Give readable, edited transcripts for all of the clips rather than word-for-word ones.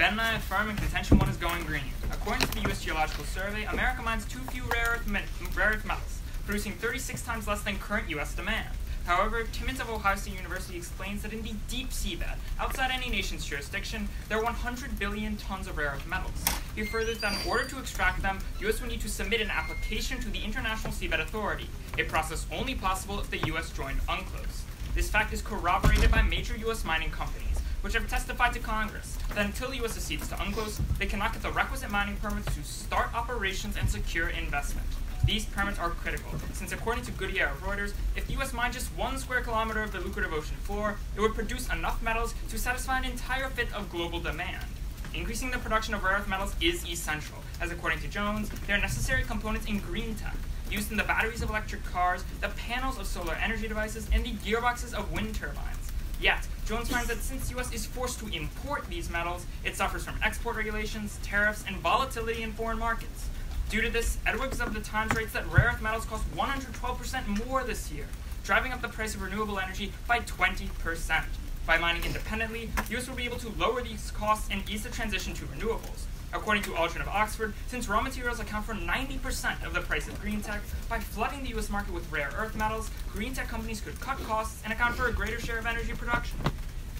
Ben and I affirm in contention one is going green. According to the U.S. Geological Survey, America mines too few rare earth metals, producing 36 times less than current U.S. demand. However, Timmons of Ohio State University explains that in the deep seabed, outside any nation's jurisdiction, there are 100 billion tons of rare earth metals. He furthers that in order to extract them, the U.S. would need to submit an application to the International Seabed Authority, a process only possible if the U.S. joined UNCLOS. This fact is corroborated by major U.S. mining companies, which have testified to Congress that until the U.S. accedes to UNCLOS, they cannot get the requisite mining permits to start operations and secure investment. These permits are critical, since according to Goodyear of Reuters, if the U.S. mined just 1 square kilometer of the lucrative ocean floor, it would produce enough metals to satisfy an entire fifth of global demand. Increasing the production of rare earth metals is essential, as according to Jones, they are necessary components in green tech, used in the batteries of electric cars, the panels of solar energy devices, and the gearboxes of wind turbines. Yet, Jones finds that since the U.S. is forced to import these metals, it suffers from export regulations, tariffs, and volatility in foreign markets. Due to this, Edwards of the Times rates that rare earth metals cost 112% more this year, driving up the price of renewable energy by 20%. By mining independently, the U.S. will be able to lower these costs and ease the transition to renewables. According to Aldrin of Oxford, since raw materials account for 90% of the price of green tech, by flooding the U.S. market with rare earth metals, green tech companies could cut costs and account for a greater share of energy production.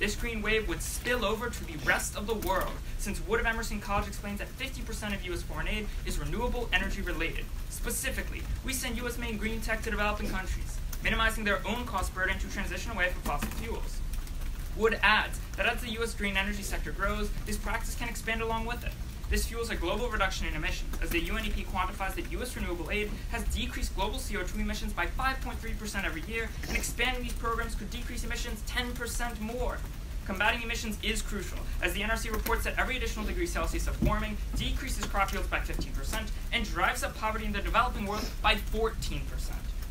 This green wave would spill over to the rest of the world, since Wood of Emerson College explains that 50% of U.S. foreign aid is renewable energy related. Specifically, we send U.S.-made green tech to developing countries, minimizing their own cost burden to transition away from fossil fuels. Wood adds that as the U.S. green energy sector grows, this practice can expand along with it. This fuels a global reduction in emissions, as the UNEP quantifies that U.S. renewable aid has decreased global CO2 emissions by 5.3% every year, and expanding these programs could decrease emissions 10% more. Combating emissions is crucial, as the NRC reports that every additional degree Celsius of warming decreases crop yields by 15% and drives up poverty in the developing world by 14%.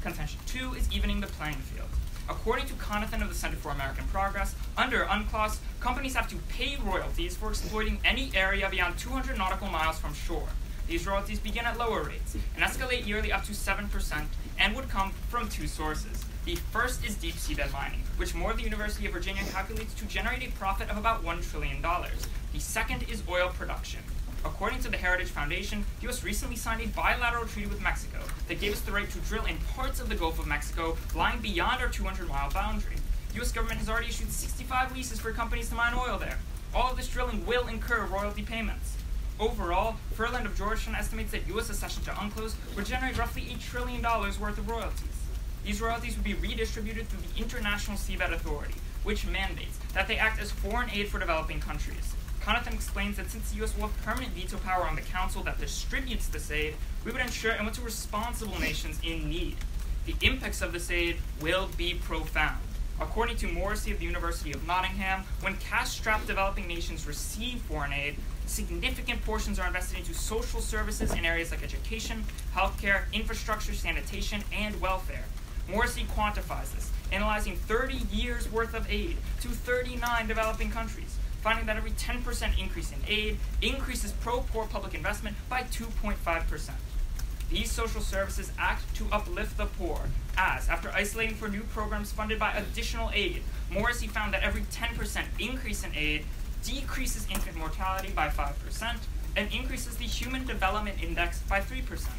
Contention 2 is evening the playing field. According to Conathan of the Center for American Progress, under UNCLOS, companies have to pay royalties for exploiting any area beyond 200 nautical miles from shore. These royalties begin at lower rates and escalate yearly up to 7% and would come from 2 sources. The first is deep seabed mining, which Moore of the University of Virginia calculates to generate a profit of about $1 trillion. The second is oil production. According to the Heritage Foundation, the U.S. recently signed a bilateral treaty with Mexico that gave us the right to drill in parts of the Gulf of Mexico lying beyond our 200-mile boundary. The U.S. government has already issued 65 leases for companies to mine oil there. All of this drilling will incur royalty payments. Overall, Furland of Georgetown estimates that U.S. accession to UNCLOS would generate roughly $8 trillion worth of royalties. These royalties would be redistributed through the International Seabed Authority, which mandates that they act as foreign aid for developing countries. Conathan explains that since the U.S. will have permanent veto power on the council that distributes this aid, we would ensure it went to responsible nations in need. The impacts of this aid will be profound. According to Morrissey of the University of Nottingham, when cash-strapped developing nations receive foreign aid, significant portions are invested into social services in areas like education, healthcare, infrastructure, sanitation, and welfare. Morrissey quantifies this, analyzing 30 years' worth of aid to 39 developing countries, finding that every 10% increase in aid increases pro-poor public investment by 2.5%. These social services act to uplift the poor, as, after isolating for new programs funded by additional aid, Morrissey found that every 10% increase in aid decreases infant mortality by 5% and increases the Human Development Index by 3%,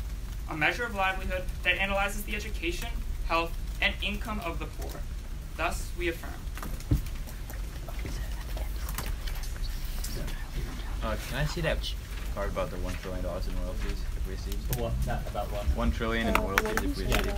a measure of livelihood that analyzes the education, health, and income of the poor. Thus, we affirm. Can I see that part about the $1 trillion in royalties if we received? What? About what? $1 trillion in royalties if we received.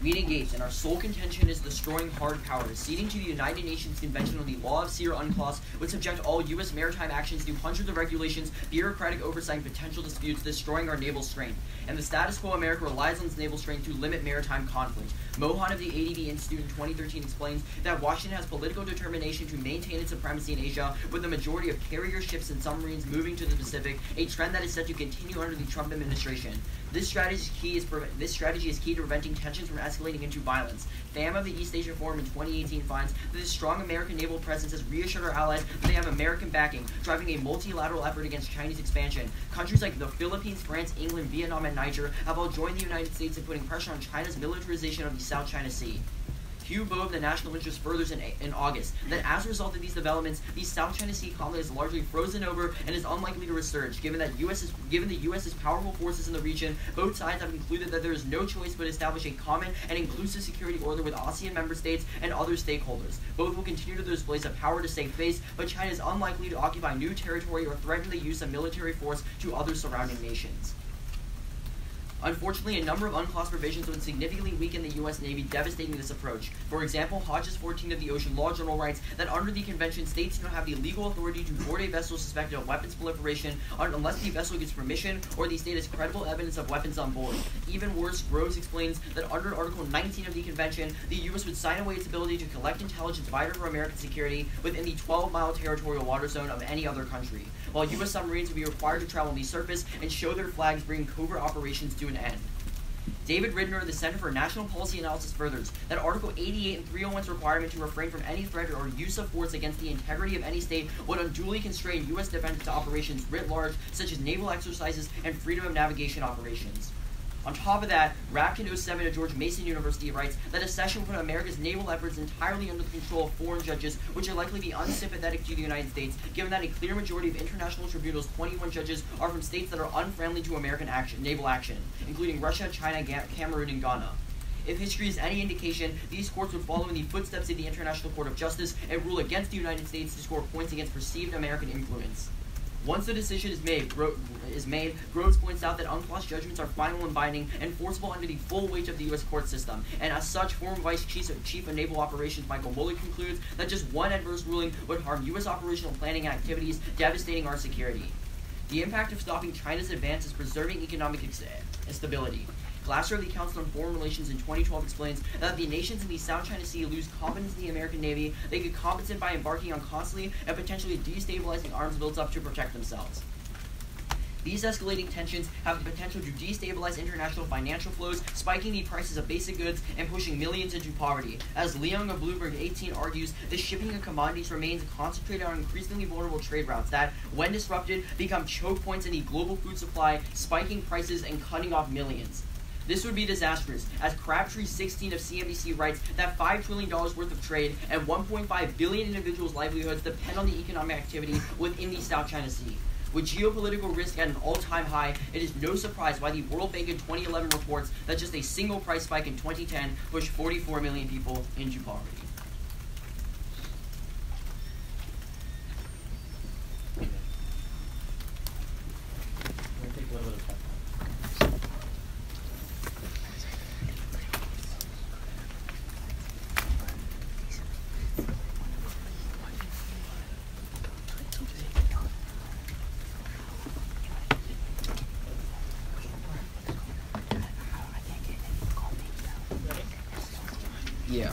We negate, and our sole contention is destroying hard power. Ceding to the United Nations Convention on the Law of Sea or UNCLOS would subject all U.S. maritime actions to hundreds of regulations, bureaucratic oversight, and potential disputes, destroying our naval strength. And the status quo America relies on its naval strength to limit maritime conflict. Mohan of the ADB Institute in 2013 explains that Washington has political determination to maintain its supremacy in Asia, with the majority of carrier ships and submarines moving to the Pacific, a trend that is set to continue under the Trump administration. This strategy is key to preventing tensions from escalating into violence. FAM of the East Asia Forum in 2018 finds that this strong American naval presence has reassured our allies that they have American backing, driving a multilateral effort against Chinese expansion. Countries like the Philippines, France, England, Vietnam, and Niger have all joined the United States in putting pressure on China's militarization of the South China Sea. Hugh Bowe of the National Interest furthers in August that as a result of these developments, the South China Sea conflict is largely frozen over and is unlikely to resurge. Given the U.S.'s powerful forces in the region, both sides have concluded that there is no choice but to establish a common and inclusive security order with ASEAN member states and other stakeholders. Both will continue to display of power to save face, but China is unlikely to occupy new territory or threaten the use of military force to other surrounding nations. Unfortunately, a number of UNCLOS provisions would significantly weaken the U.S. Navy, devastating this approach. For example, Hodges 14 of the Ocean Law Journal writes that under the convention, states do not have the legal authority to board a vessel suspected of weapons proliferation unless the vessel gets permission or the state has credible evidence of weapons on board. Even worse, Groves explains that under Article 19 of the convention, the U.S. would sign away its ability to collect intelligence vital for American security within the 12-mile territorial water zone of any other country, while U.S. submarines would be required to travel on the surface and show their flags, bringing covert operations to an end. David Ridner of the Center for National Policy Analysis furthers that Article 88 and 301's requirement to refrain from any threat or use of force against the integrity of any state would unduly constrain U.S. defense to operations writ large, such as naval exercises and freedom of navigation operations. On top of that, Rapkin 07 of George Mason University writes that a cession would put America's naval efforts entirely under the control of foreign judges, which are likely to be unsympathetic to the United States, given that a clear majority of international tribunals' 21 judges are from states that are unfriendly to American naval action, including Russia, China, Cameroon, and Ghana. If history is any indication, these courts would follow in the footsteps of the International Court of Justice and rule against the United States to score points against perceived American influence. Once the decision is made, Groves points out that UNCLOS judgments are final and binding, enforceable under the full weight of the U.S. court system, and as such, former Vice Chief of Naval Operations Michael Muller concludes that just one adverse ruling would harm U.S. operational planning and activities, devastating our security. The impact of stopping China's advance is preserving economic stability. Glasser of the Council on Foreign Relations in 2012 explains that if the nations in the South China Sea lose confidence in the American Navy, they could compensate by embarking on costly and potentially destabilizing arms built up to protect themselves. These escalating tensions have the potential to destabilize international financial flows, spiking the prices of basic goods and pushing millions into poverty. As Leung of Bloomberg 18 argues, the shipping of commodities remains concentrated on increasingly vulnerable trade routes that, when disrupted, become choke points in the global food supply, spiking prices and cutting off millions. This would be disastrous, as Crabtree 16 of CNBC writes that $5 trillion worth of trade and 1.5 billion individuals' livelihoods depend on the economic activity within the South China Sea. With geopolitical risk at an all-time high, it is no surprise why the World Bank in 2011 reports that just a single price spike in 2010 pushed 44 million people into poverty. Yeah.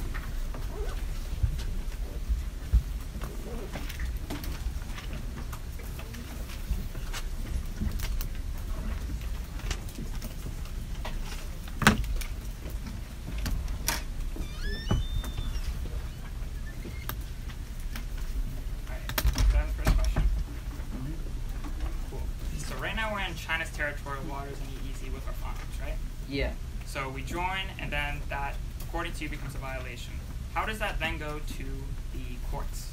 China's territorial waters and EEZ with our farms, right? Yeah. So we join, and then that, according to you, becomes a violation. How does that then go to the courts?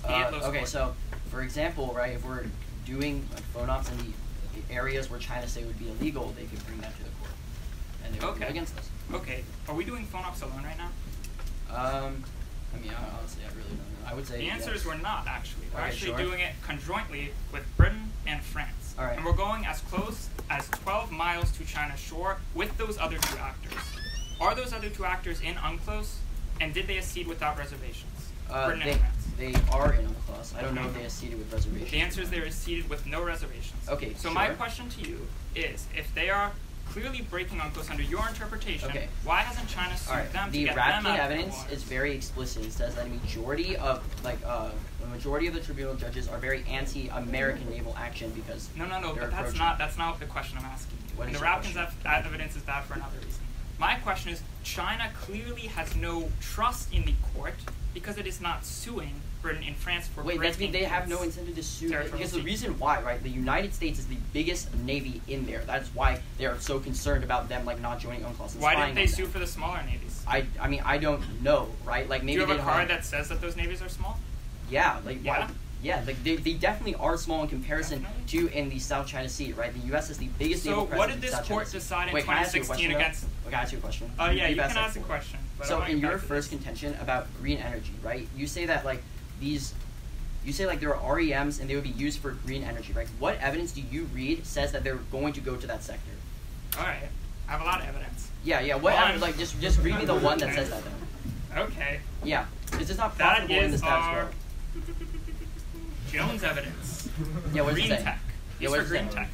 Okay, so for example, right, if we're doing like phone ops in the areas where China say would be illegal, they could bring that to the court, and they would be against us. Okay. Are we doing phone ops alone right now? I mean, honestly, I really don't know. I would say the answer is we're not actually. We're actually sure. doing it conjointly with Britain and France. All right. And we're going as close as 12 miles to China's shore with those other two actors. Are those other two actors in UNCLOS, and did they accede without reservations? Britain and France. They are in UNCLOS. I don't know if they acceded with reservations. The answer is they were acceded with no reservations. Okay, So sure. my question to you is, if they are clearly breaking UNCLOS under your interpretation, Okay. why hasn't China sued them to The get them out Rapkin of the evidence water? is very explicit. It says that the majority of the tribunal judges are very anti-American naval action because No, they're but that's approaching. not the question I'm asking you. What And is the your Rapkin's question? evidence is bad for another reason. My question is, China clearly has no trust in the court because it is not suing Britain and France for Wait, that's breaking they have its no incentive to sue territorial because the sea. reason why, right? The United States is the biggest navy in there. That's why they are so concerned about them not joining UNCLOS. And Why spying didn't they on sue them. for the smaller navies? I mean, I don't know, right? Like maybe Do you have they a don't card that says that those navies are small? Yeah, Yeah? yeah, they definitely are small in comparison Definitely. to in the South China Sea, right? The U.S. is the biggest naval So presence what did in this South court China Sea. decide in Wait, can I ask you a 2016 question, against... though? Can I ask you a question? Yeah, you can asked ask a before. question. But I So wanna in get your back to first this. contention about green energy, right? You say that you say there are REMs and they would be used for green energy, right? What evidence do you read says that they're going to go to that sector? All right. I have a lot of evidence. Yeah. What? One. Just read me the one that says that then. Okay. Yeah, it's just not That profitable in the is status our quo. Jones evidence. Yeah, what does it Green say? tech. Yeah, These what for does it green say? tech.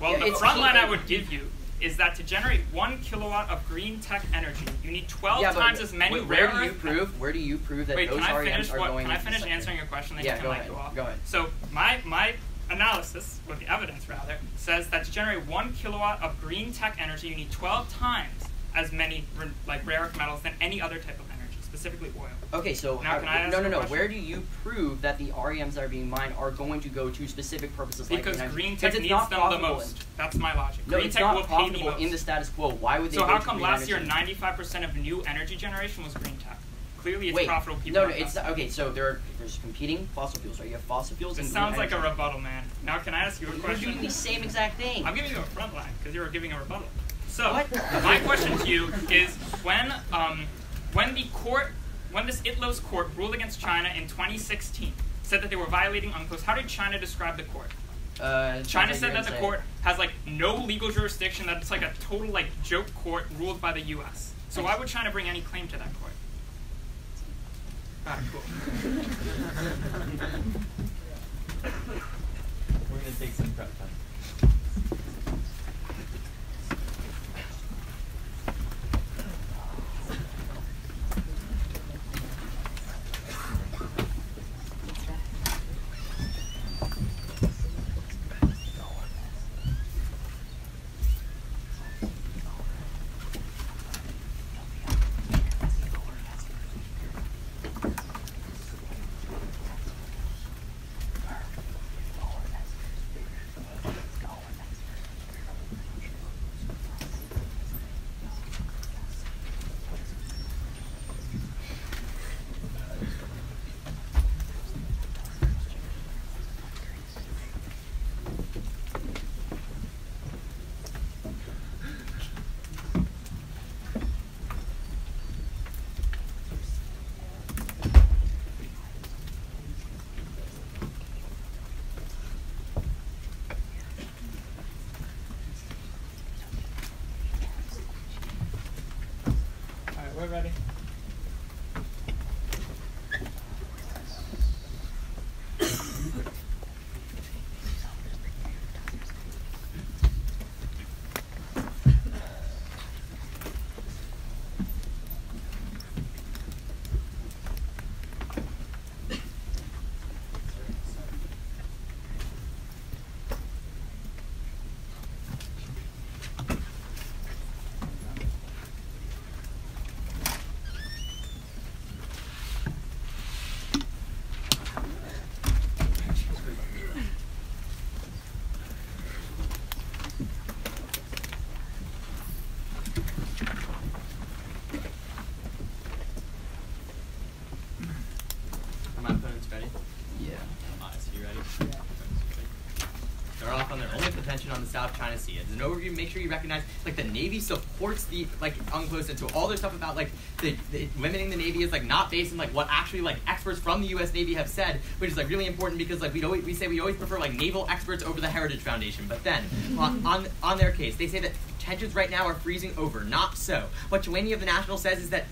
Well, Yeah, the it's front key- line I would give you is that to generate 1 kilowatt of green tech energy, you need 12 times as many rare Where do you earth prove that Wait, those can I REMs finish are going Can I into the finish sector? answering your question? Then Yeah, you go can ahead. go off. Go ahead. So my analysis, with the evidence rather, says that to generate 1 kilowatt of green tech energy, you need 12 times as many rare earth metals than any other type of energy, specifically oil. Okay, so Now, can I ask you a no. question? Where do you prove that the REMs that are being mined are going to go to specific purposes? Because like green because tech it's needs not them the profitable most. That's my logic. No, Green it's tech not will pay the profitable most. in the status quo. Why would they? So go how to come green last year energy? 95% of new energy generation was green tech? Clearly, it's Wait, profitable. People no, are it's investing. okay. So there's competing fossil fuels, right? You have fossil fuels This and sounds green like a energy. rebuttal, man. Now, can I ask you a You're question? doing the same exact thing. I'm giving you a front line because you were giving a rebuttal. So, What? my question to you is when this ITLO's court ruled against China in 2016, said that they were violating UNCLOS, how did China describe the court? China said that the court has no legal jurisdiction, that it's a total joke court ruled by the U.S. So why would China bring any claim to that court? Ah, cool. We're gonna take some prep time. Alright, we're ready. Are my opponents ready? Yeah. Alright, so you ready? Yeah. Start off on their only contention on the South China Sea. As an overview, make sure you recognize like the Navy supports the UNCLOS, and so all their stuff about like the limiting the Navy is like not based on like what actually like experts from the U.S. Navy have said, which is like really important because like we always prefer like naval experts over the Heritage Foundation. But then on their case, they say that tensions right now are freezing over. Not so. What Chouini of the National says is that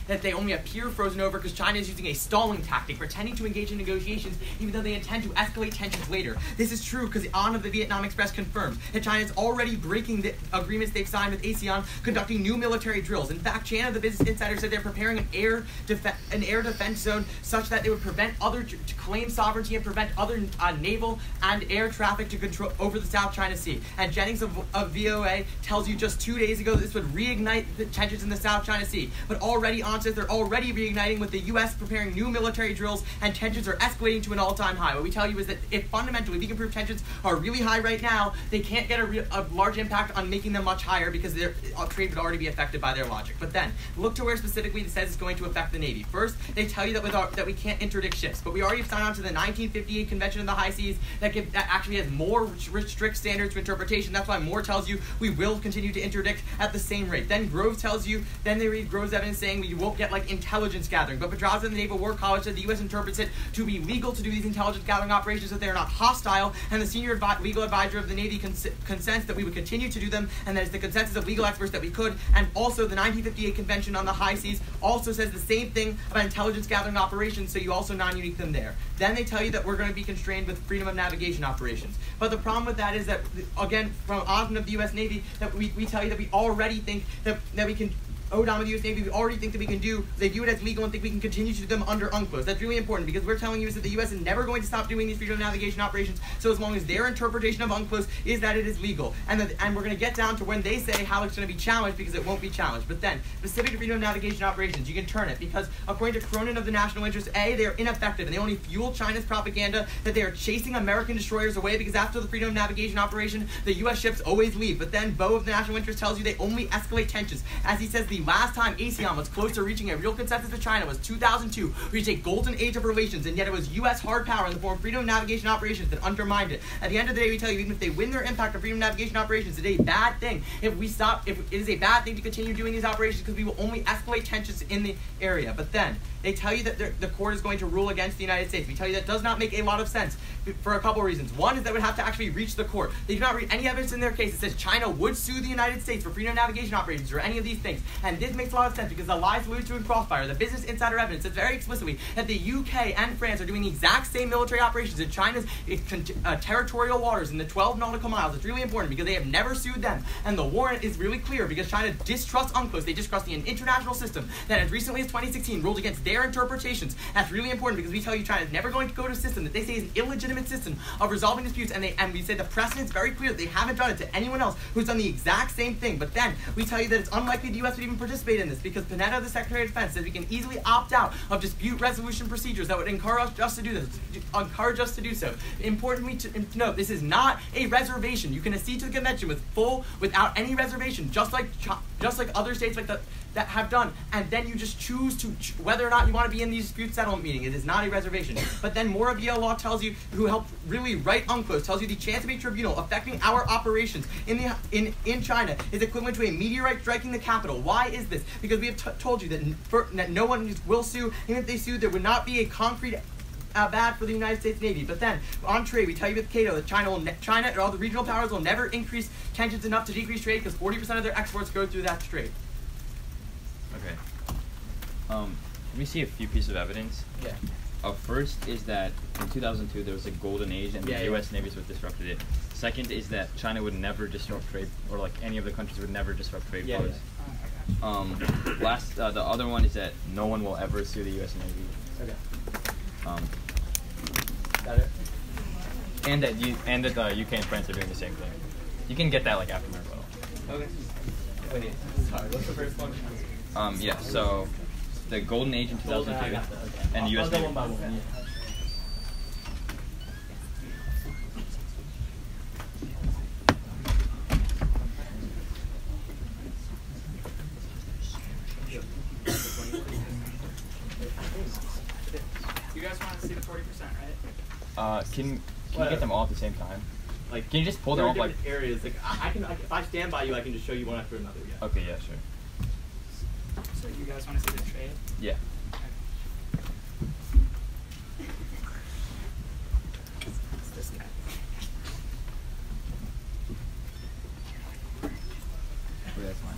that they only appear frozen over because China is using a stalling tactic, pretending to engage in negotiations even though they intend to escalate tensions later. This is true because the ASEAN of the Vietnam Express confirmed that China is already breaking the agreements they've signed with ASEAN, conducting new military drills. In fact, China, the Business Insider, said they're preparing an air defense zone such that they would prevent to claim sovereignty and prevent other naval and air traffic to control over the South China Sea. And Jennings of VOA tells you just 2 days ago that this would reignite the tensions in the South China Sea. But already on says they're already reigniting with the U.S. preparing new military drills, and tensions are escalating to an all-time high. What we tell you is that if fundamentally we can prove tensions are really high right now, they can't get a large impact on making them much higher because their trade would already be affected by their logic. But then, look to where specifically it says it's going to affect the Navy. First, they tell you that that we can't interdict ships, but we already signed on to the 1958 Convention of the High Seas that actually has more strict standards for interpretation. That's why Moore tells you we will continue to interdict at the same rate. Then Grove tells you, then they read Grove's evidence saying we won't get like intelligence gathering. But Pedraza in the Naval War College said the U.S. interprets it to be legal to do these intelligence gathering operations, that they are not hostile, and the senior legal advisor of the Navy consents that we would continue to do them, and that is the consensus of legal experts that we could. And also the 1958 Convention on the High Seas also says the same thing about intelligence gathering operations, so you also non-unique them there. Then they tell you that we're going to be constrained with freedom of navigation operations. But the problem with that is that, again, from Osmond of the U.S. Navy, that we tell you that we already think that we can, Odom of the U.S. Navy, we already think that we can do, they view it as legal and think we can continue to do them under UNCLOS. That's really important because we're telling you is that the U.S. is never going to stop doing these freedom of navigation operations, so as long as their interpretation of UNCLOS is that it is legal. And we're going to get down to when they say how it's going to be challenged, because it won't be challenged. But then, specific to freedom of navigation operations, you can turn it, because according to Cronin of the National Interest, A, they are ineffective, and they only fuel China's propaganda that they are chasing American destroyers away, because after the freedom of navigation operation, the U.S. ships always leave. But then, Bo of the National Interest tells you they only escalate tensions. As he says, the last time ASEAN was close to reaching a real consensus with China was 2002, reached a golden age of relations, and yet it was U.S. hard power in the form of freedom of navigation operations that undermined it. At the end of the day, we tell you, even if they win their impact of freedom of navigation operations, it's a bad thing. If it is a bad thing to continue doing these operations because we will only escalate tensions in the area. But then, they tell you that the court is going to rule against the United States. We tell you that does not make a lot of sense for a couple of reasons. One is that would have to actually reach the court. They do not read any evidence in their case that says China would sue the United States for freedom of navigation operations or any of these things. And this makes a lot of sense because the lies alluded to in Crossfire, the Business Insider evidence, says very explicitly that the UK and France are doing the exact same military operations in China's territorial waters in the 12 nautical miles. It's really important because they have never sued them. And the warrant is really clear because China distrusts UNCLOS. They distrust the international system that as recently as 2016 ruled against their interpretations. That's really important because we tell you China is never going to go to a system that they say is an illegitimate system of resolving disputes, and we say the precedent is very clear that they haven't done it to anyone else who's done the exact same thing. But then we tell you that it's unlikely the U.S. would even participate in this because Panetta, the Secretary of Defense, says we can easily opt out of dispute resolution procedures that would encourage us to do so. Importantly to note, this is not a reservation. You can accede to the convention without any reservation, just like other states like that have done, and then you just choose to whether or not you want to be in these dispute settlement meetings. It is not a reservation. But then more of Yale law tells you, who helped really write UNCLOS, tells you the chance of a tribunal affecting our operations in China is equivalent to a meteorite striking the capital. Why is this? Because we have told you that no one will sue. Even if they sue, there would not be a concrete bad for the United States Navy. But then, on trade, we tell you with Cato that China and all the regional powers will never increase tensions enough to decrease trade because 40% of their exports go through that strait. Okay. Let me see a few pieces of evidence. Yeah. First is that in 2002 there was a golden age and the U.S. navies would disrupted it. Second is that China would never disrupt trade, or like any of the countries would never disrupt trade flows. The other one is that no one will ever sue the U.S. Navy. Okay. Got it. And that the UK and France are doing the same thing. You can get that like after my rebuttal. Okay. Wait, sorry. What's the first one? So the golden age in 2002 and the U.S. Navy. One by one. You guys want to see the 40%, right? Can you get them all at the same time? Like, Can you just pull there them are up, like... different areas. Like, I can, if I stand by you, I can just show you one after another. Yeah. Okay, yeah, sure. So you guys want to see the trade? Yeah. It's this guy. Okay, that's fine.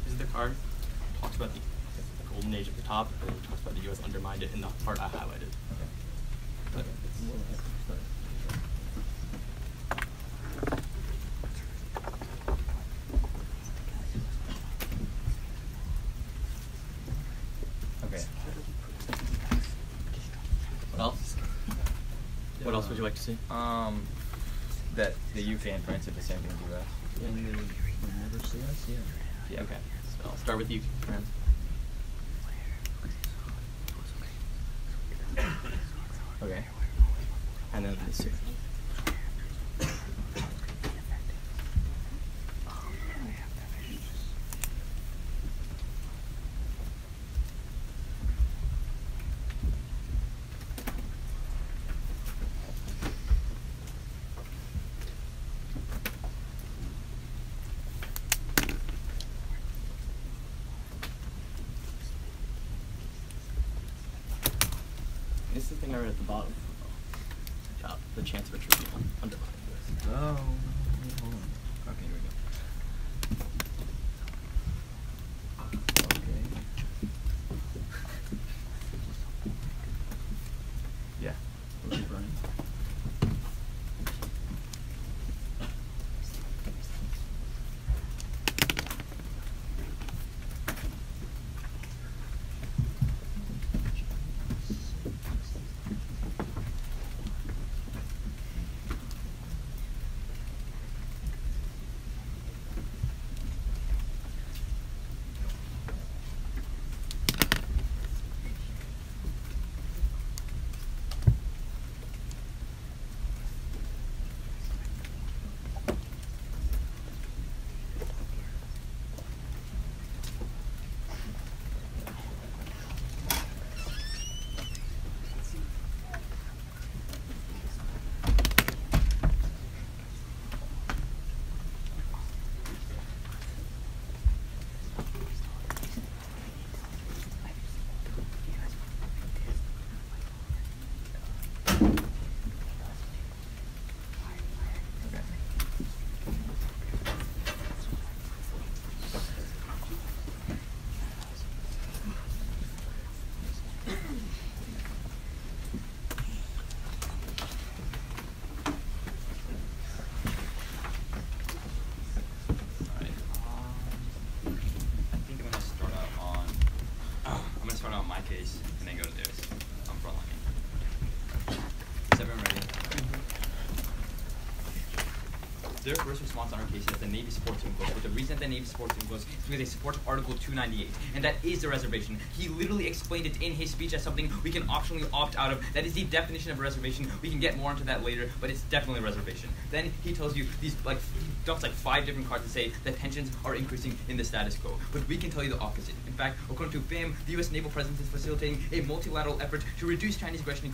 This is the card. Talks about the golden age at the top, and then it talks about the U.S. undermined it in the part I highlighted. Okay. Okay. What else? What else would you like to see? That the UK and France did the same thing to the US. And they would never see us, yeah. Yeah. Okay. So I'll start with you, France. Okay. And then this here. This is the thing I read at the bottom. About the chance of a treaty undermining this. Oh. Hold on. Okay, here we go. Okay. Yeah. Running. case, and then go to theirs. I'm frontlining. Is everyone ready? Their first response on our case is that the Navy supports UNCLOS, but the reason that the Navy supports UNCLOS is because they support Article 298, and that is the reservation. He literally explained it in his speech as something we can optionally opt out of. That is the definition of a reservation. We can get more into that later, but it's definitely a reservation. Then he tells you these, he dumps 5 different cards to say that tensions are increasing in the status quo, but we can tell you the opposite. In fact, according to BAM, the U.S. naval presence is facilitating a multilateral effort to reduce Chinese aggression,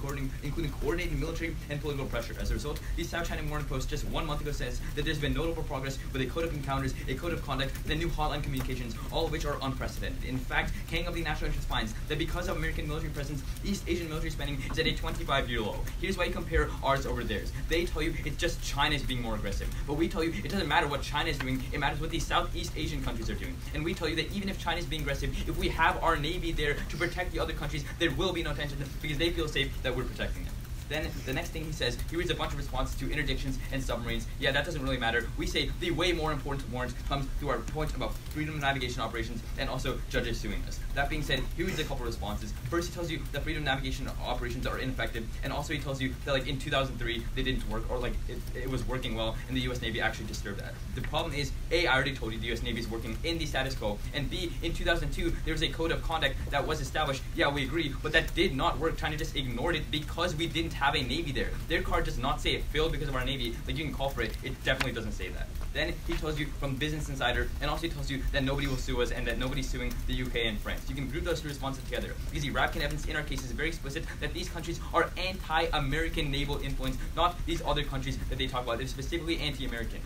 including coordinating military and political pressure. As a result, the South China Morning Post just 1 month ago says that there's been notable progress with a code of encounters, a code of conduct, and a new hotline communications, all of which are unprecedented. In fact, Kang of the National Interest finds that because of American military presence, East Asian military spending is at a 25-year low. Here's why you compare ours over theirs. They tell you it's just China's being more aggressive, but we tell you it doesn't matter what China is doing, it matters what the Southeast Asian countries are doing. And we tell you that even if China is being aggressive, if we have our Navy there to protect the other countries, there will be no tension because they feel safe that we're protecting them. Then the next thing he says, he reads a bunch of responses to interdictions and submarines. Yeah, that doesn't really matter. We say the way more important warrant comes through our point about freedom of navigation operations and also judges suing us. That being said, he reads a couple of responses. First, he tells you that freedom of navigation operations are ineffective, and also he tells you that like in 2003 they didn't work, or like it was working well, and the U.S. Navy actually disturbed that. The problem is, A, I already told you the U.S. Navy is working in the status quo, and B, in 2002 there was a code of conduct that was established. Yeah, we agree, but that did not work. China just ignored it because we didn't have a Navy there. Their card does not say it failed because of our Navy. Like, you can call for it. It definitely doesn't say that. Then he tells you from Business Insider, and also he tells you that nobody will sue us and that nobody's suing the UK and France. You can group those two responses together because the Rabkin evidence in our case is very explicit that these countries are anti-American naval influence, not these other countries that they talk about. They're specifically anti-American.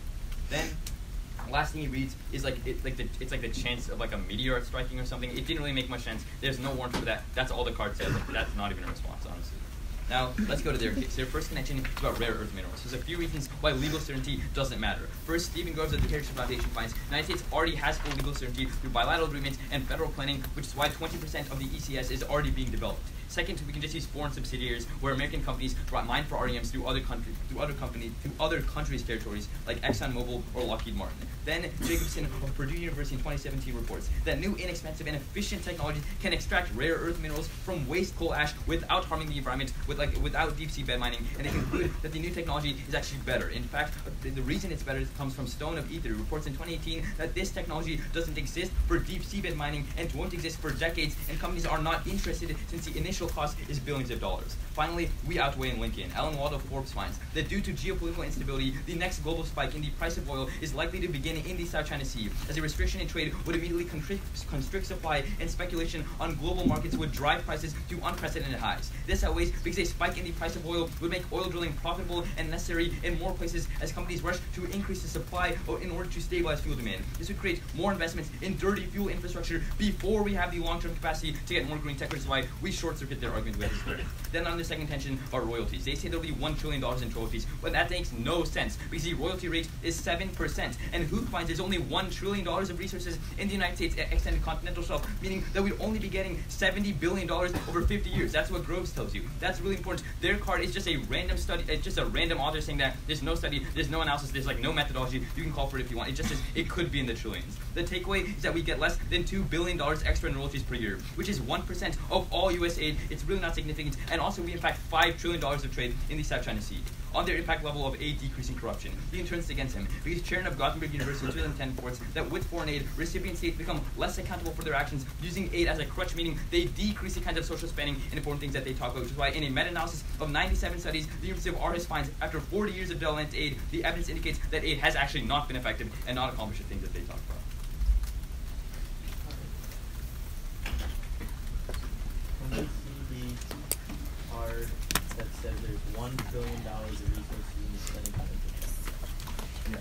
Then last thing he reads is it's like the chance of like a meteor striking or something. It didn't really make much sense. There's no warrant for that. That's all the card says. Like, that's not even a response, honestly. Now, let's go to their case. Their first contention is about rare earth minerals. There's a few reasons why legal certainty doesn't matter. First, Stephen Groves of the Heritage Foundation finds the United States already has full legal certainty through bilateral agreements and federal planning, which is why 20% of the ECS is already being developed. Second, we can just use foreign subsidiaries where American companies mine for REMs through other countries' territories, like ExxonMobil or Lockheed Martin. Then Jacobson of Purdue University in 2017 reports that new, inexpensive, and efficient technologies can extract rare earth minerals from waste coal ash without harming the environment, without deep sea bed mining, and they conclude that the new technology is actually better. In fact, the reason it's better comes from Stone of Ether, who reports in 2018 that this technology doesn't exist for deep sea bed mining and won't exist for decades, and companies are not interested since the initial cost is billions of dollars. Finally, we outweigh in Lincoln. Alan Wald of Forbes finds that due to geopolitical instability, the next global spike in the price of oil is likely to begin in the South China Sea, as a restriction in trade would immediately constrict supply, and speculation on global markets would drive prices to unprecedented highs. This outweighs because a spike in the price of oil would make oil drilling profitable and necessary in more places as companies rush to increase the supply in order to stabilize fuel demand. This would create more investments in dirty fuel infrastructure before we have the long-term capacity to get more green tech, which is why we short-circuit their argument with this. Then on the second tension are royalties. They say there'll be $1 trillion in royalties, but that makes no sense because the royalty rate is 7%, and Hook finds there's only $1 trillion of resources in the United States extended continental shelf, meaning that we'd only be getting $70 billion over 50 years. That's what Groves tells you. That's really important. Their card is just a random study. It's just a random author saying that there's no study, there's no analysis, there's like no methodology. You can call for it if you want. It just says it could be in the trillions. The takeaway is that we get less than $2 billion extra in royalties per year, which is 1% of all U.S. aid. It's really not significant, and also we impact $5 trillion of trade in the South China Sea. On their impact level of aid decreasing corruption, he turns this against him because chairman of Gothenburg University in 2010 reports that with foreign aid, recipient states become less accountable for their actions, using aid as a crutch, meaning they decrease the kinds of social spending and important things that they talk about, which is why in a meta-analysis of 97 studies, the University of Aarhus finds after 40 years of development aid, the evidence indicates that aid has actually not been effective and not accomplished the things that they talk about. When we see the card that says there's $1 billion of resources in the spending country. Yeah.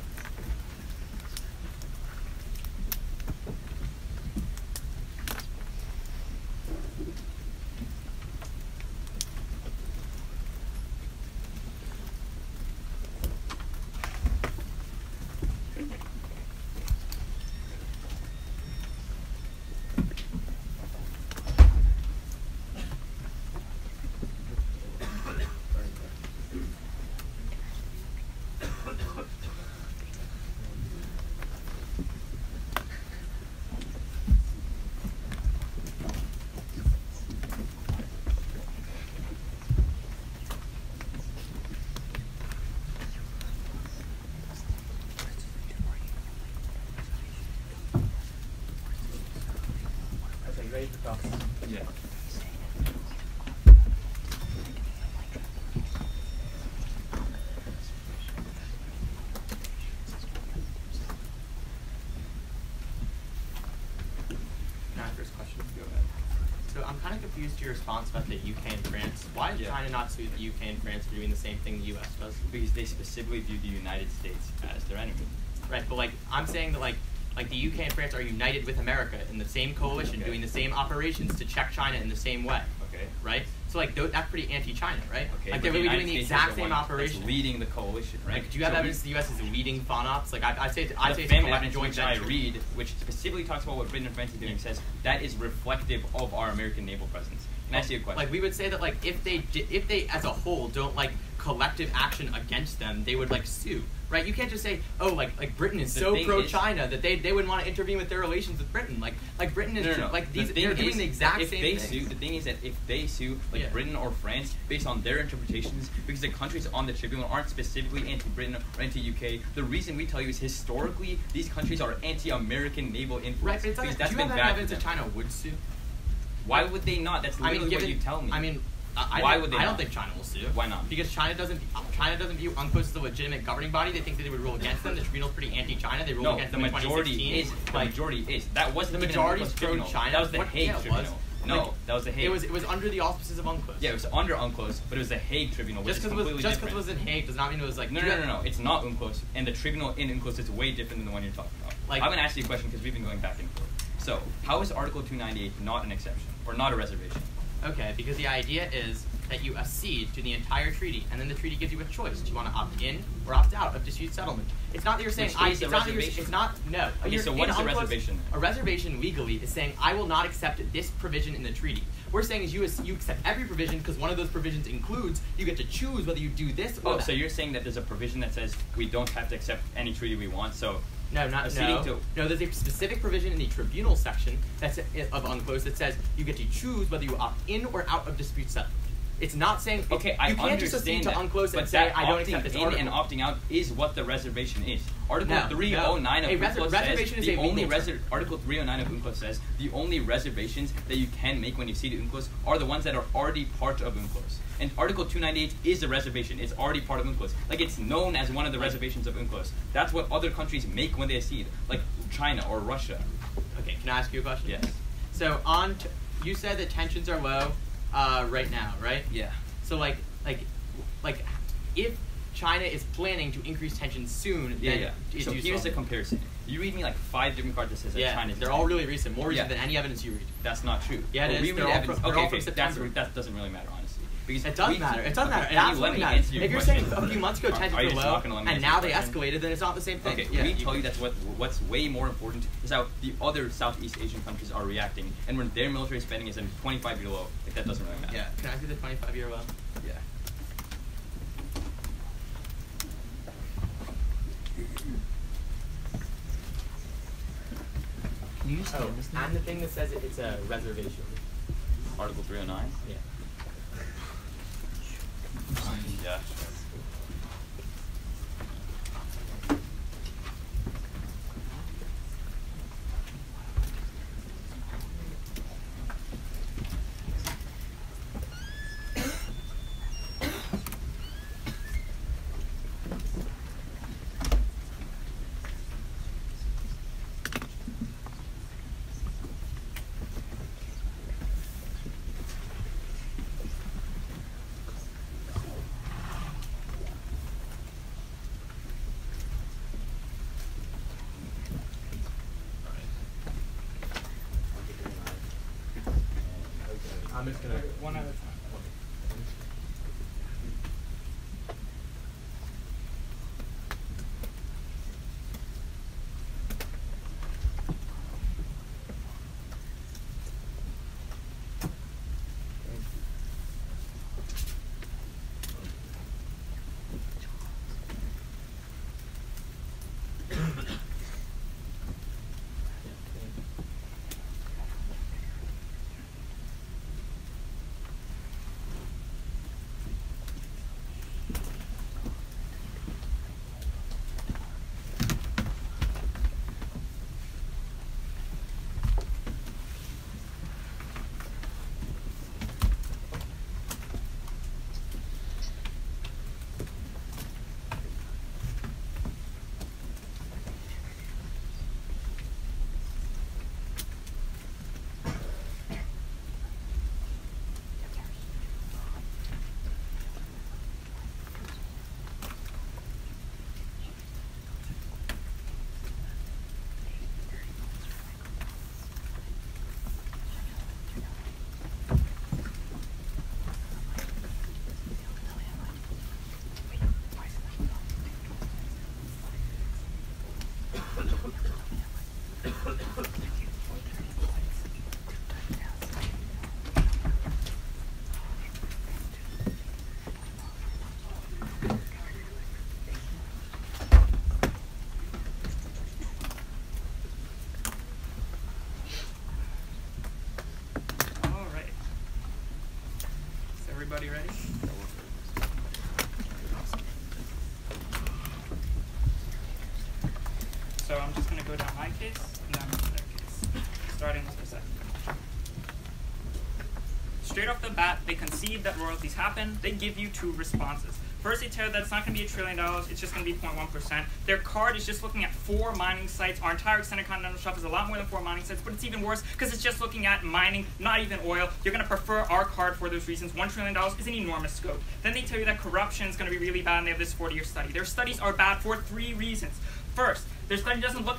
Ready to talk? Yeah. First question. Go ahead. So I'm kind of confused to your response about the UK and France. Why did China not sue the UK and France for doing the same thing the US does? Because they specifically view the United States as their enemy. Right, but like I'm saying that like the UK and France are united with America in the same coalition, doing the same operations to check China in the same way. Okay. Right? So like that's pretty anti-China, right? Okay. Like they're really doing the exact same operation. That's leading the coalition, right? Like, do you have evidence the U.S. is leading FONOPs? Like I say the family evidence which I read, which specifically talks about what Britain and France is doing, says that is reflective of our American naval presence. Can I ask you a question? Like we would say that like if they as a whole don't like collective action against them, they would like sue, right? You can't just say, oh, like Britain is The so thing pro-China that they wouldn't want to intervene with their relations with Britain. Like Britain is No. like The these thing they're doing is, the exact if same they thing. sue, the thing is that if they sue like Yeah. Britain or France based on their interpretations, because the countries on the tribunal aren't specifically anti-Britain or anti-UK, the reason we tell you is historically these countries are anti-American naval influence. Right, but it's because not, do you have been any bad evidence for that them. China would sue? Why would they not? That's literally what you tell me. I mean, Why would they I don't not? think China will sue. Why not? Because China doesn't view UNCLOS as a legitimate governing body. They think that they would rule against them. The tribunal's pretty anti-China. They ruled No, against the them in majority 2016. is. The Like, majority is. That wasn't the even majority an is UNCLOS tribunal. pro-China. That was the What- Hague yeah, it was. tribunal. No, Like, that was the Hague. it was under the auspices of UNCLOS. Yeah, it was under UNCLOS, but it was the Hague tribunal, which Just is because completely it different. was in Hague does not mean it was like No. It's not UNCLOS, and the tribunal in UNCLOS is way different than the one you're talking about. Like- I'm going to ask you a question because we've been going back and forth. So, how is Article 298 not an exception, or not a reservation? Okay, because the idea is that you accede to the entire treaty, and then the treaty gives you a choice. Do you want to opt in or opt out of dispute settlement? It's not that you're saying Which is a it's not that reservation. it's not no. Okay, You're- so what in is a UNCLOS, reservation then? A reservation legally is saying I will not accept this provision in the treaty. We're saying is you accept every provision because one of those provisions includes you get to choose whether you do this or Oh, that. so you're saying that there's a provision that says we don't have to accept any treaty we want, so No, not acceding no. to- No, there's a specific provision in the tribunal section that's of UNCLOS that says you get to choose whether you opt in or out of dispute settlement. It's not saying Okay, I you can't just accede understand to that, UNCLOS but and say that I don't opting accept this in article. and opting out is what the reservation is. Article No, 309 no. of A UNCLOS reservation says is a the only legal term. Article 309 of UNCLOS says the only reservations that you can make when you accede to UNCLOS are the ones that are already part of UNCLOS. And Article 298 is a reservation. It's already part of UNCLOS. Like, it's known as one of the reservations of UNCLOS. That's what other countries make when they accede, like China or Russia. Okay, can I ask you a question? Yes. So you said that tensions are low right now, right? Yeah. So like if China is planning to increase tensions soon, then So here's the comparison. You read me like 5 different cards that says that China's they're all really recent, more recent Yeah. than any evidence you read. That's not true. Yeah, it Well, is. we read They're all evidence. from- they're all okay, from that's, September. that doesn't really matter, honestly. Because It does we- matter. It does matter. It can you let absolutely me matters. answer your If you're question? saying a few months ago tensions Are you were just low not gonna let me and answer now the they question? escalated, then it's not the same thing. Okay, Yeah. we tell you that's what's way more important is how the other Southeast Asian countries are reacting, and when their military spending is at a 25-year low, like that doesn't really matter. Yeah. Can I see the 25-year low? Yeah. Can you just Oh, and the thing that says it's a reservation. Article 309. Yeah. Yeah. I'm just gonna. One at a time. So I'm just going to go down my case and then their case, starting with the second. Straight off the bat, they concede that royalties happen. They give you two responses. First, they tell you that it's not going to be $1 trillion, it's just going to be 0.1%. Their card is just looking at 4 mining sites. Our entire extended continental shelf is a lot more than 4 mining sites, but it's even worse because it's just looking at mining, not even oil. You're going to prefer our card for those reasons. $1 trillion is an enormous scope. Then they tell you that corruption is going to be really bad, and they have this 40-year study. Their studies are bad for 3 reasons. First, their study doesn't look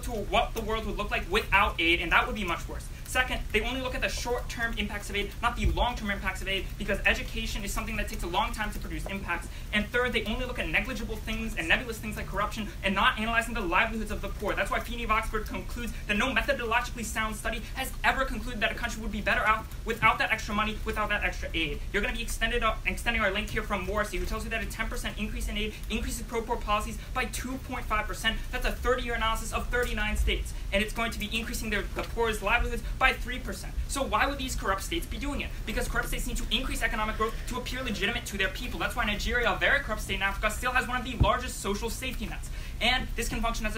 to what the world would look like without aid, and that would be much worse. Second, they only look at the short-term impacts of aid, not the long-term impacts of aid, because education is something that takes a long time to produce impacts. And third, they only look at negligible things and nebulous things like corruption and not analyzing the livelihoods of the poor. That's why Feeney of Oxford concludes that no methodologically sound study has ever concluded that a country would be better out without that extra money, without that extra aid. You're going to be extending our link here from Morrissey, who tells you that a 10% increase in aid increases pro-poor policies by 2.5%. That's a 30-year analysis of 39 states. And it's going to be increasing the poor's livelihoods by 3%. So why would these corrupt states be doing it? Because corrupt states need to increase economic growth to appear legitimate to their people. That's why Nigeria, a very corrupt state in Africa, still has one of the largest social safety nets. And this can function as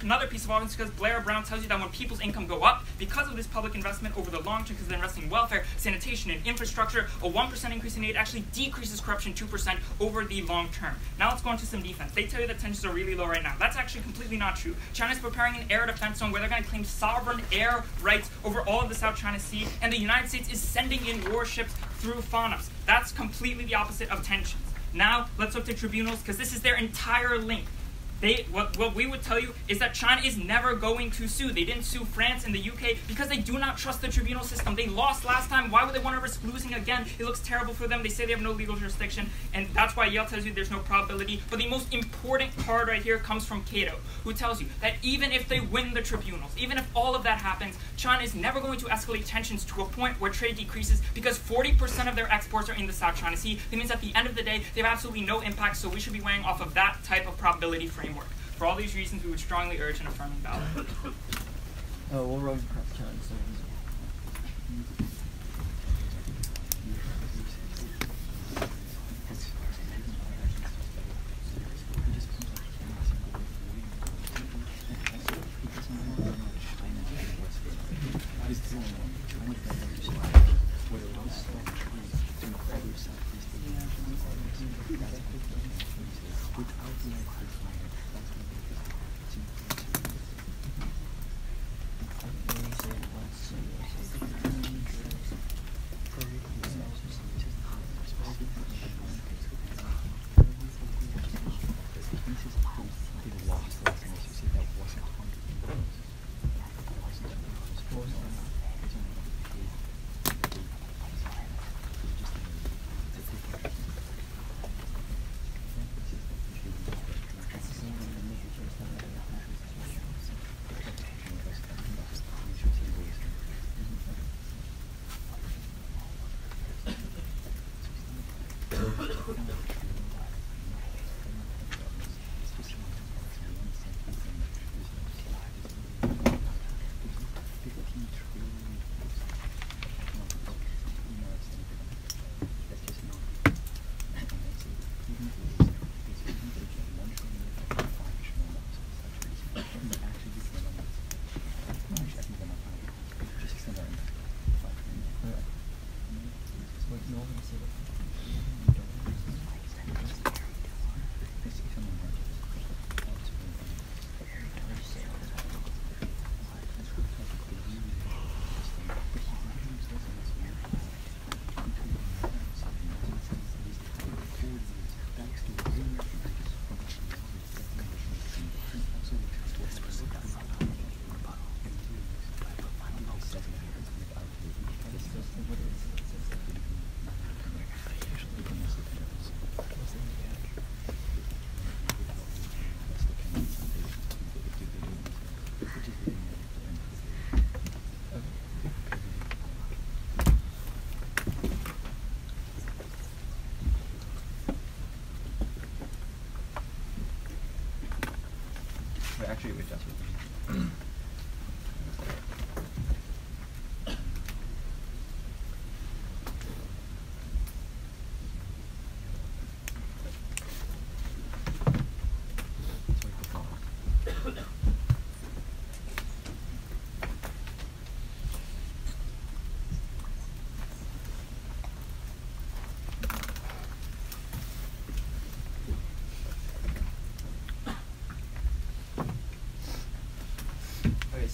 another piece of evidence because Blair Brown tells you that when people's income go up, because of this public investment over the long term, because they're investing in welfare, sanitation, and infrastructure, a 1% increase in aid actually decreases corruption 2% over the long term. Now let's go into some defense. They tell you that tensions are really low right now. That's actually completely not true. China's preparing an air defense zone where they're going to claim sovereign air rights over all of the South China Sea, and the United States is sending in warships through FONUS. That's completely the opposite of tensions. Now let's look to tribunals because this is their entire link. What we would tell you is that China is never going to sue. They didn't sue France and the UK because they do not trust the tribunal system. They lost last time. Why would they want to risk losing again? It looks terrible for them. They say they have no legal jurisdiction, and that's why Yale tells you there's no probability. But the most important card right here comes from Cato, who tells you that even if they win the tribunals, even if all of that happens, China is never going to escalate tensions to a point where trade decreases because 40% of their exports are in the South China Sea. That means at the end of the day, they have absolutely no impact, so we should be weighing off of that type of probability framework. For all these reasons, we would strongly urge an affirming ballot. Oh, we'll run prep time, so Actually, wait, that's what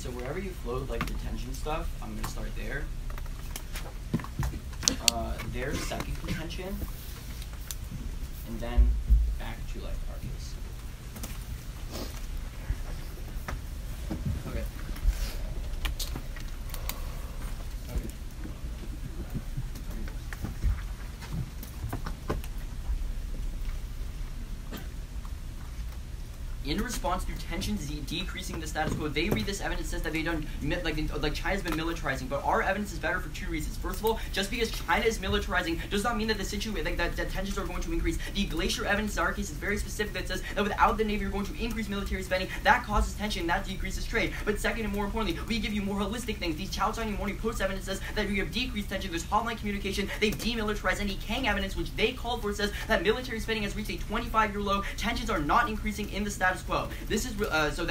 So wherever you float like detention stuff, I'm gonna start there. There's second contention, and then back to like our case. Okay. In response to tensions decreasing the status quo, they read this evidence says that they don't like China's been militarizing, but our evidence is better for two reasons. First of all, just because China is militarizing does not mean that the situation that tensions are going to increase. The glacier evidence in our case is very specific that says that without the Navy you're going to increase military spending. That causes tension, that decreases trade. But second and more importantly, we give you more holistic things. These Chow Taiwan Morning Post evidence says that we have decreased tension. There's hotline communication. They've demilitarized. And the Kang evidence, which they called for, says that military spending has reached a 25-year low. Tensions are not increasing in the status quo. This is so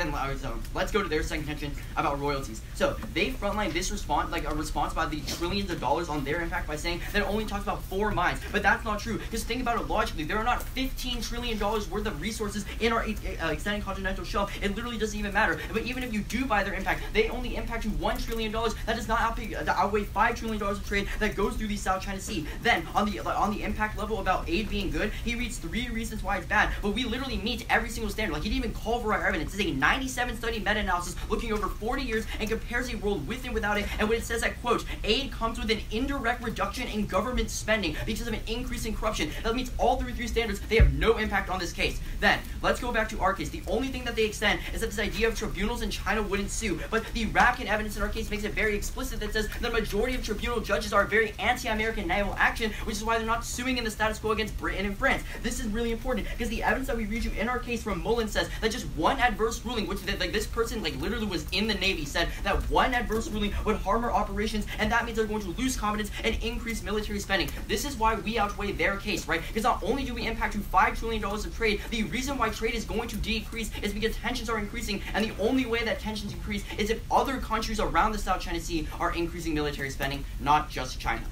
let's go to their second contention about royalties. So they frontline this response, like a response by the trillions of dollars on their impact by saying that it only talks about 4 mines, but that's not true. Because think about it logically, there are not $15 trillion worth of resources in our extended continental shelf. It literally doesn't even matter. But even if you do buy their impact, they only impact you $1 trillion. That does not outweigh $5 trillion of trade that goes through the South China Sea. Then on the impact level about aid being good, he reads 3 reasons why it's bad. But we literally meet every single standard. Like he didn't even call for our evidence. It's a 97 study meta-analysis looking over 40 years and compares a world with and without it. And when it says that, quote, aid comes with an indirect reduction in government spending because of an increase in corruption. That meets all 3 standards. They have no impact on this case. Then, let's go back to our case. The only thing that they extend is that this idea of tribunals in China wouldn't sue. But the Rapkin evidence in our case makes it very explicit that says the majority of tribunal judges are very anti-American naval action, which is why they're not suing in the status quo against Britain and France. This is really important because the evidence that we read you in our case from Mullen says that just one adverse ruling, which this person literally was in the Navy, said that one adverse ruling would harm our operations, and that means they're going to lose confidence and increase military spending. This is why we outweigh their case, right? Because not only do we impact you $5 trillion of trade, the reason why trade is going to decrease is because tensions are increasing, and the only way that tensions increase is if other countries around the South China Sea are increasing military spending, not just China.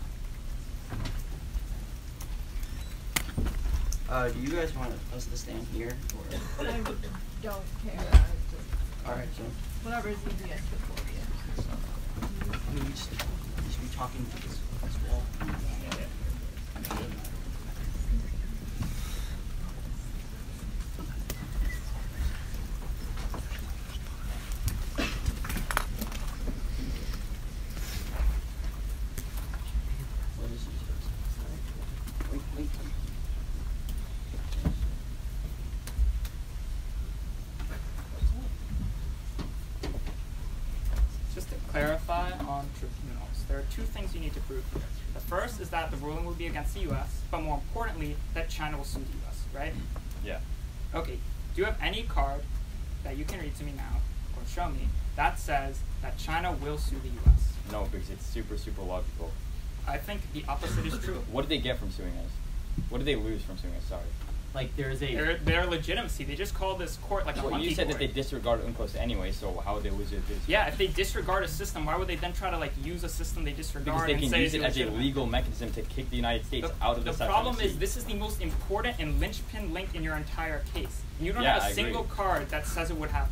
Do you guys want us to stand here? Or? I don't care. Alright, so. Whatever is easiest for you. I mean, just be talking to this wall. What is this? Wait. Just to clarify on tribunals, there are 2 things you need to prove here. The first is that the ruling will be against the U.S., but more importantly, that China will sue the U.S., right? Yeah. Okay, do you have any card that you can read to me now, or show me, that says that China will sue the U.S.? No, because it's super, super logical. I think the opposite is true. What did they get from suing us? What did they lose from suing us? Sorry. Like there's a Their legitimacy. They just call this court like a Well, monkey you said court. that they disregard UNCLOS anyway, so how would they lose it? Yeah, if they disregard a system, why would they then try to use a system they disregard Because they and can say use it as a illegitimate? legal mechanism to kick the United States out of the South China problem Sea. is this is the most important and linchpin link in your entire case. You don't Yeah, have I a single agree. card that says it would happen.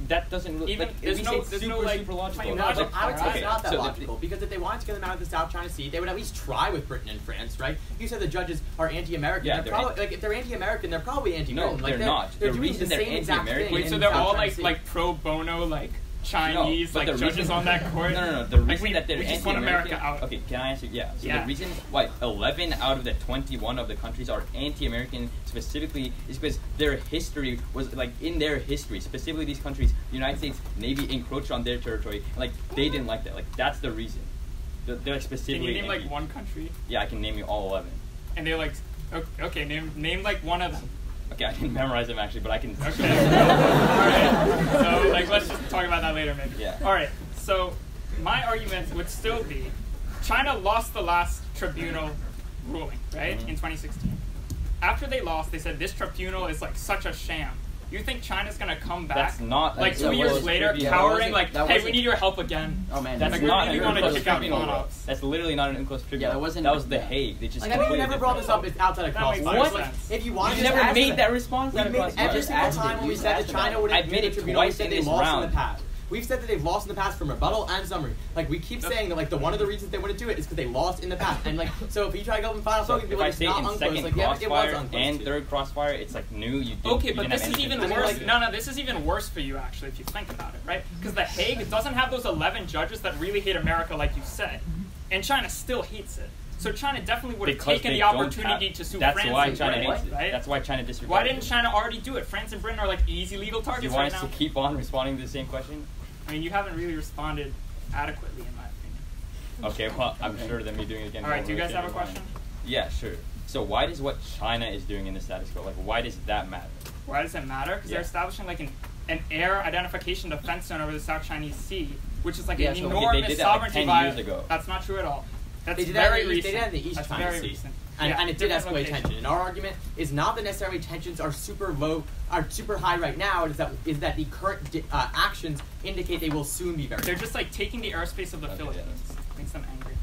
That doesn't look Even- like there's we no- say it's there's super, no, like, super logical. plain No, logic. but I would say Alright. it's not that So logical because if they wanted to get them out of the South China Sea, they would at least try with Britain and France, right? You said the judges are anti-American. Yeah, they're they're probably if they're anti-American, they're probably anti-Britain. No, like, they're not. They're The doing reason the they're same exact anti-American- thing Wait, so in they're South all China Sea. like pro bono Chinese but the judges reason- on that court? No. The reason we, that they're we just want anti-American. America out. Okay, can I answer? Yeah. So Yeah. the reason why 11 out of the 21 of the countries are anti-American specifically is because their history was in their history. Specifically, these countries, the United States Navy encroached on their territory, and they didn't like that. That's the reason. They're specifically. Can you name one country? Yeah, I can name you all 11. And they're okay, name one of them. Okay, I can memorize them actually, but I can. Okay. Alright. So let's just talk about that later maybe. Yeah. Alright, so my argument would still be China lost the last tribunal ruling, right? Mm-hmm. In 2016. After they lost, they said this tribunal is such a sham. You think China's gonna come back That's not 2 years later, yeah, cowering that hey, we wasn't- need your help again? Oh man, That's we not really an wanna UNCLOS kick out tribunal, bro. non-ops. That's literally not an UNCLOS tribunal. that wasn't- That was the Hague. They just Like I mean, we completely never brought this different. up. It's outside of That makes crossfire. no Like, sense. if you want You to never made that response. We made every single time when we said that China wouldn't I've do made the it tribunal, we twice said in they this lost in round. the past. We've said that they've lost in the past from rebuttal and summary. Like, we keep saying that, like, one of the reasons they wouldn't do it is because they lost in the past. And, like, so if you try to go up in final So focus, if I say not in unclose, second like, yeah, it was crossfire unclose and too. third crossfire, it's like new. You didn't, Okay, you but didn't this have is anything even to do worse. with it. No, this is even worse for you, actually, if you think about it, right? Because the Hague doesn't have those 11 judges that really hate America, like you said, and China still hates it. So China definitely would have Because taken they the don't opportunity have- to sue That's France why and China Britain, hates it. right? That's why China disregarded Why didn't it. China already do it? France and Britain are like easy legal Do you targets want right us now. to keep on responding to the same question? I mean, you haven't really responded adequately, in my opinion. Okay, well, I'm sure that me doing it again. All right, will do you guys change have a your mind. question? Yeah, sure. So why does what China is doing in the status quo, like, why does that matter? Why does it matter? Because Yeah. they're establishing like an air identification defense zone over the South Chinese Sea, which is like Yeah, an so- enormous They did that, like, sovereignty 10 violation. years ago. That's not true at all. That's They did that very in the East- recent. they did that in the East That's China very Sea. recent. And, Yeah, and it did different escalate location. tension. And our argument is not that necessarily tensions are super low, are super high right now. It is that the current actions indicate they will soon be very. They're just like taking the airspace of the Okay, Philippines. Makes them angry.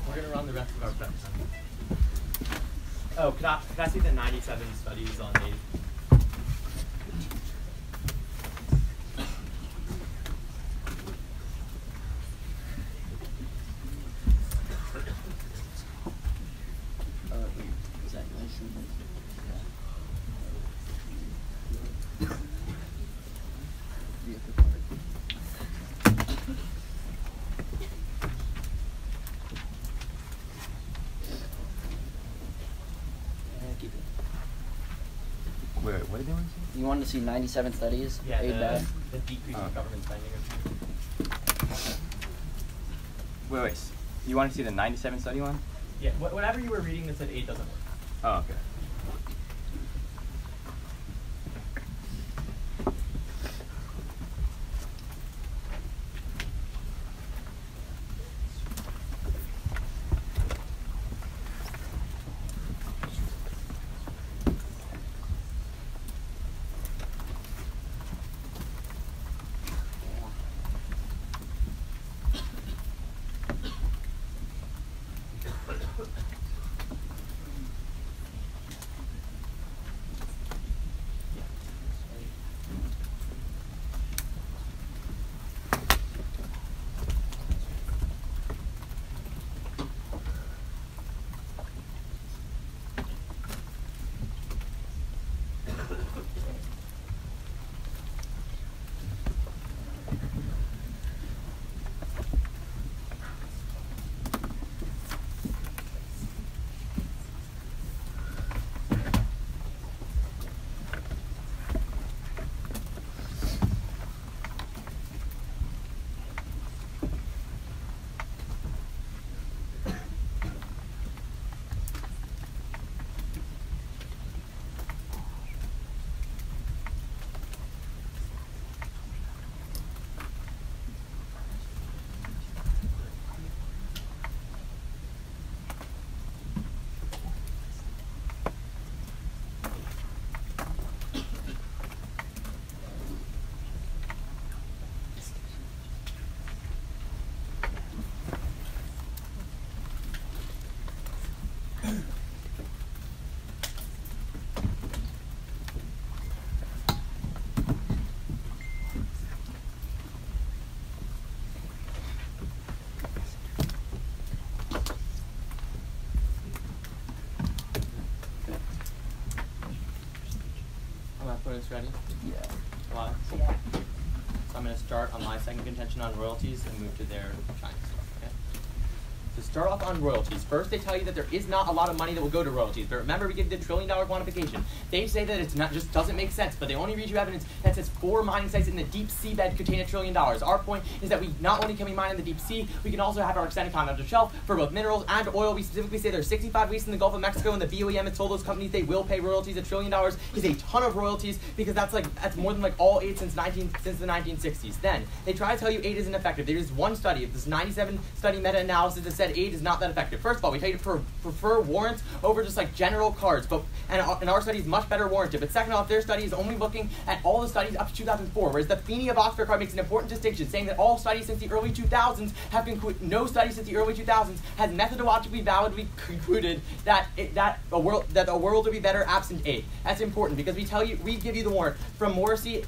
We're gonna run the rest of our prep. Oh, could I see the 97 studies on Native? Wait, what are they doing? You wanted to see 97 studies? Yeah, Aid bad. the decrease Oh, in okay. government spending. Wait. You want to see the 97 study one? Yeah, whatever you were reading that said aid doesn't work. Oh, okay. Opponents ready? Yeah. Why? Yeah. So I'm going to start on my second contention on royalties and move to their China stuff, okay? To start off on royalties, first they tell you that there is not a lot of money that will go to royalties, but remember we give the $1 trillion quantification. They say that it's not just doesn't make sense, but they only read you evidence that says 4 mining sites in the deep seabed contain $1 trillion. Our point is that we not only can we mine in the deep sea, we can also have our extended continental shelf for both minerals and oil. We specifically say there's 65 leases in the Gulf of Mexico, and the BOEM has told those companies they will pay royalties. $1 trillion is a ton of royalties because that's more than like all aid since the 1960s. Then they try to tell you aid isn't effective. There is one study of this 97 study meta-analysis that said that aid is not that effective. First of all, we tell you to prefer warrants over just like general cards, and our study is much better warranted. But second off, their study is only looking at all the studies up to 2004, whereas the Feeney of Oxford card makes an important distinction, saying that all studies since the early 2000s have concluded, no study since the early 2000s has methodologically validly concluded that the world would be better absent aid. That's important because we give you the warrant from Morrissey.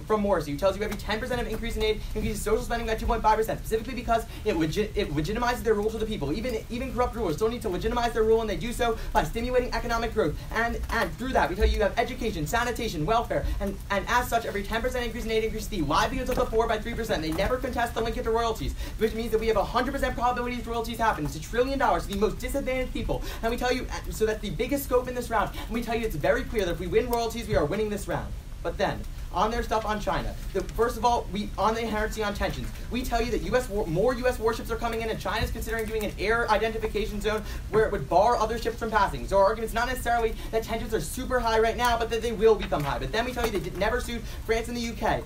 Who tells you every 10% of increase in aid increases social spending by 2.5%, specifically because it legitimizes their rule to the people. Even corrupt rulers still need to legitimize their rule, and they do so by stimulating economic growth. And through that, we tell you have education, sanitation, welfare, and as such, every 10% increase in aid increases the livelihoods of the poor by 3%. They never contest the linkage to royalties, which means that we have a 100% probability these royalties happen. It's $1 trillion to the most disadvantaged people. And we tell you, so that's the biggest scope in this round. And we tell you it's very clear that if we win royalties, we are winning this round. But then, on their stuff on China, first of all, on the inherency on tensions, we tell you that more U.S. warships are coming in, and China is considering doing an air identification zone where it would bar other ships from passing. So our argument's not necessarily that tensions are super high right now, but that they will become high. But then we tell you they never sued France and the UK.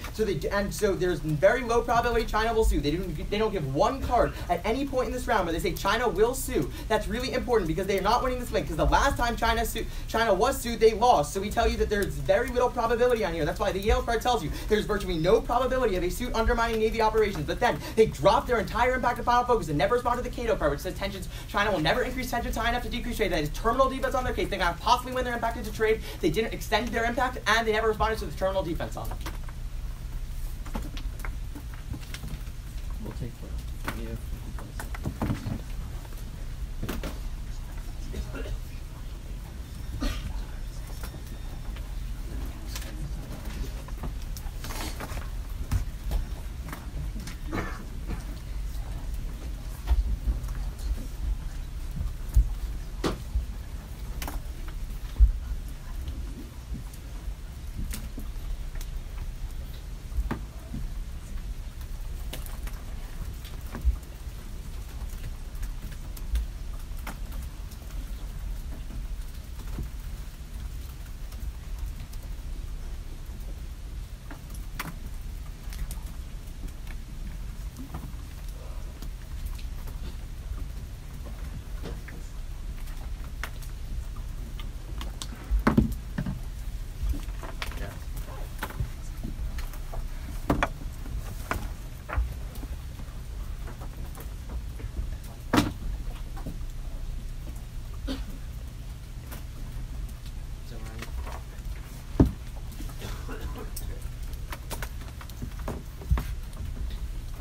So there's very low probability China will sue. They don't give one card at any point in this round where they say China will sue. That's really important because they are not winning this link. Because the last time China was sued, they lost. So we tell you that there's very little probability on here. That's why the Yale card tells you there's virtually no probability of a suit undermining Navy operations. But then they dropped their entire impact to final focus and never responded to the Cato card, which says China will never increase tensions high enough to decrease trade. That is terminal defense on their case. They got possibly when they're impacted to trade. They didn't extend their impact, and they never responded to the terminal defense on it. We'll take what? Yeah.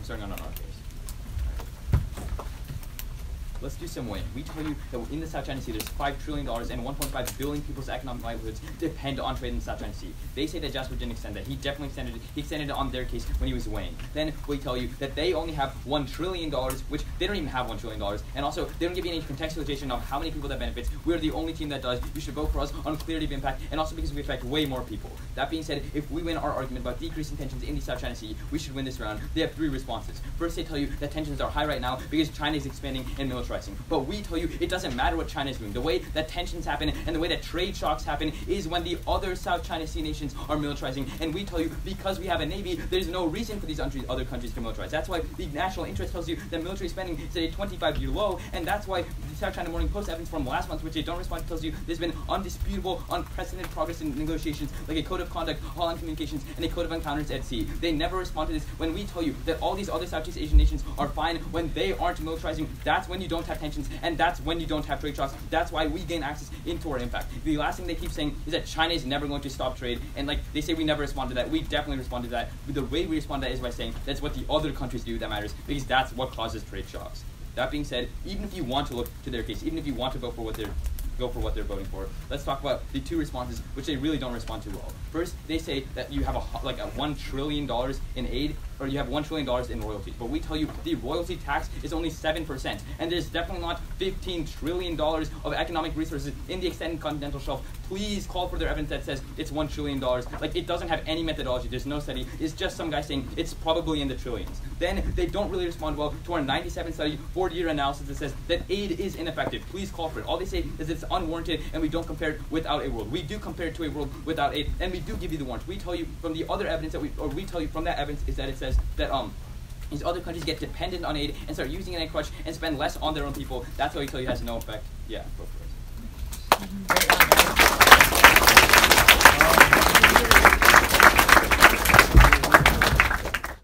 Starting on our case. Let's do some weighing. We tell you that in the South China Sea, there's $5 trillion and 1.5 billion people's economic livelihoods depend on trade in the South China Sea. They say that Jasper didn't extend that. He definitely extended it. He extended it on their case when he was weighing. Then we tell you that they only have $1 trillion, which they don't even have $1 trillion. And also, they don't give you any contextualization of how many people that benefits. We're the only team that does. You should vote for us on clarity of impact, and also because we affect way more people. That being said, if we win our argument about decreasing tensions in the South China Sea, we should win this round. They have 3 responses. First, they tell you that tensions are high right now because China is expanding and militarizing. But we tell you it doesn't matter what China is doing. The way that tensions happen and the way that trade shocks happen is when the other South China Sea nations are militarizing. And we tell you because we have a navy, there's no reason for these other countries to militarize. That's why the national interest tells you that military spending is at a 25-year low, and that's why the South China Morning Post evidence from last month, which they don't respond to, tells you there's been undisputable, unprecedented progress in negotiations, like a code of conduct, Holland communications, and a code of encounters at sea. They never respond to this. When we tell you that all these other Southeast Asian nations are fine when they aren't militarizing, that's when you don't have tensions, and that's when you don't have trade shocks. That's why we gain access into our impact. The last thing they keep saying is that China is never going to stop trade, and like they say we never respond to that. We definitely respond to that. But the way we respond to that is by saying that's what the other countries do that matters, because that's what causes trade shocks. That being said, even if you want to look to their case, even if you want to vote for what they're voting for, let's talk about the 2 responses which they really don't respond to well. First, they say that you have a $1 trillion in aid, or you have $1 trillion in royalties. But we tell you the royalty tax is only 7%, and there's definitely not $15 trillion of economic resources in the extended continental shelf. Please call for their evidence that says it's $1 trillion. Like, it doesn't have any methodology. There's no study. It's just some guy saying it's probably in the trillions. Then they don't really respond well to our 97 study, 40-year analysis that says that aid is ineffective. Please call for it. All they say is it's unwarranted, and we don't compare it without a world. We do compare it to a world without aid, and we do give you the warrant. We tell you from the other evidence we tell you from that evidence is that it says that these other countries get dependent on aid and start using it as a crutch and spend less on their own people. That's how you tell you it has no effect. Yeah, go for it.